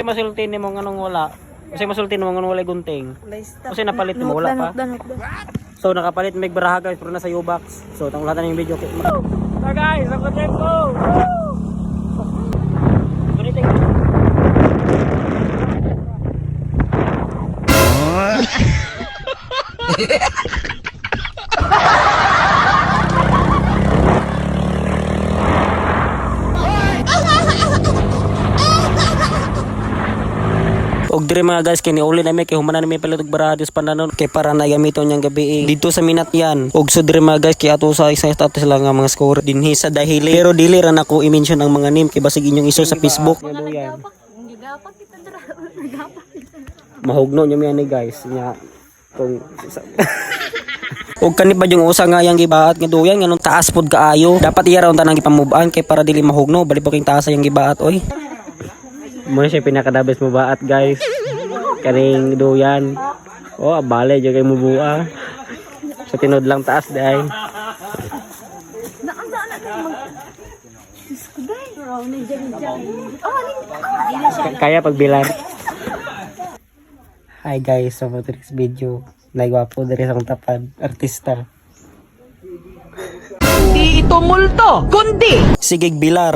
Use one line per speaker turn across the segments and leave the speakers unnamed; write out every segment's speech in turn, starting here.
Kasi masultin mo nga nung wala. Kasi masultin mo nga nung wala gunting. Kasi napalit mo wala pa. So nakapalit may baraha guys pero nasa U-box. So tangulatan yung video. So guys, ang content ko. Gunting. Og dire mga guys kini uli na may kay humanan may palit og barados pananon kay para na gamiton niyang gabi dito sa minat yan. Og so dire mga guys kay ato sa isang status lang nga mga score dinhi sa dahili pero dili ra nako i-mention ang mga name kay basig inyong iso sa Facebook. Mahugno niyo mi ani guys nya kung og kani pa yung usa nga yang gibaat nga duyan nganong taas pod kaayo dapat iya ra unta nang ipamubaan kay para dili mahugno bali pa king taas yang gibaat oy. Mo siya pinakadabes mo baat guys. Kaning duyan. Oh, abale jud kay mubua. Sa tinod lang taas day. Kaya pagbilan. Hi guys, so for this video, nagwapo diri sa tapad artista.
Hindi ito multo, kundi
Sigig bilar.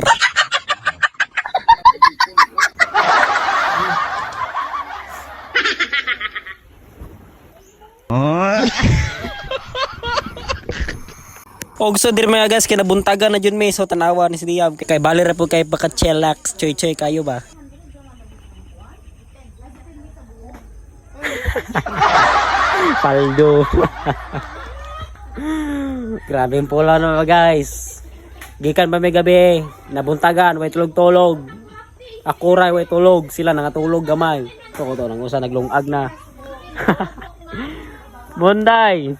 Og so dir mga guys kinabuntagan na jud may so tanawa ni si Diab kay bali ra pud kay baka chillax choy kayo ba. Paldo. Grabe yung pula no guys. Gikan pa may gabi nabuntagan way tulog-tulog. Akuray way tulog sila nangatulog gamay. So ko to nang usa naglungag na. Monday.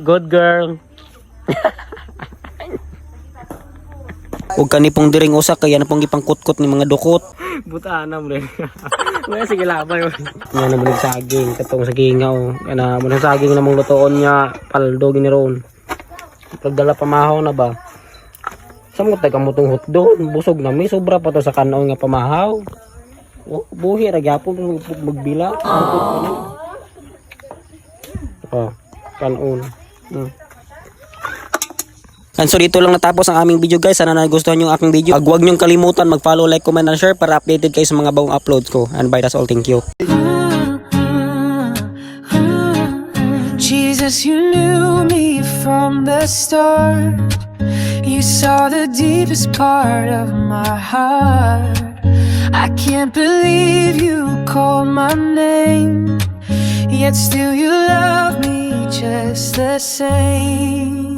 Good girl. Ug kani pong diring usa kaya na pong ipangkutkot ni mga dukot. Buta na mo rin. Wala sige labay. Nya na mo saging katong sagingaw. Kana mo saging na mong lutoon niya paldo giniron. Pagdala pamahaw na ba? Samot tay kamutong hotdog, busog na mi sobra pa to sa kanaw nga pamahaw. Oh, buhi ra gyapon magbila. Oh, kanon. And so dito lang natapos ang aming video guys. Sana nagustuhan nyo ang aking video. Huwag nyong kalimutan mag-follow, like, comment, and share para updated kayo sa mga bagong uploads ko. And bye, that's all. Thank you.
Jesus, you knew me from the start. You saw the deepest part of my heart. I can't believe you called my name, yet still you love me just the same.